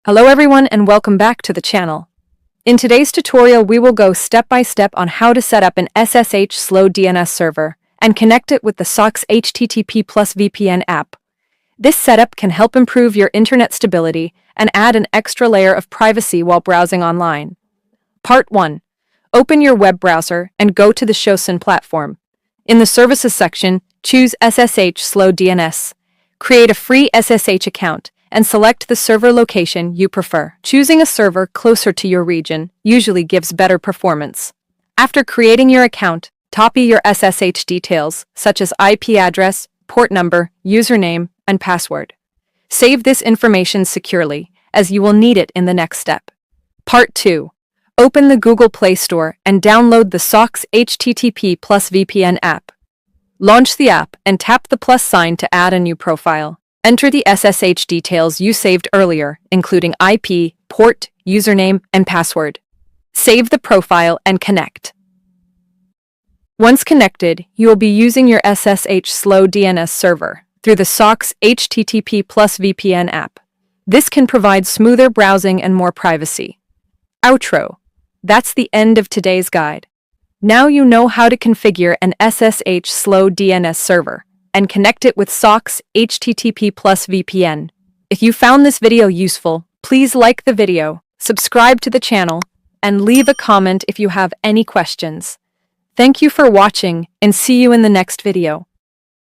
Hello everyone and welcome back to the channel. In today's tutorial we will go step by step on how to set up an SSH Slow DNS server and connect it with the SOCKS HTTP PlusVPN app. This setup can help improve your internet stability and add an extra layer of privacy while browsing online. Part 1. Open your web browser and go to the SSH platform. In the Services section, choose SSH Slow DNS. Create a free SSH account and select the server location you prefer. Choosing a server closer to your region usually gives better performance. After creating your account, copy your SSH details, such as IP address, port number, username, and password. Save this information securely, as you will need it in the next step. Part 2. Open the Google Play Store and download the SOCKS HTTP PlusVPN app. Launch the app and tap the plus sign to add a new profile. Enter the SSH details you saved earlier, including IP, port, username, and password. Save the profile and connect. Once connected, you will be using your SSH Slow DNS server through the SOCKS HTTP PlusVPN app. This can provide smoother browsing and more privacy. Outro. That's the end of today's guide. Now you know how to configure an SSH Slow DNS server and connect it with SOCKS HTTP PlusVPN. If you found this video useful, please like the video, subscribe to the channel, and leave a comment if you have any questions. Thank you for watching and see you in the next video.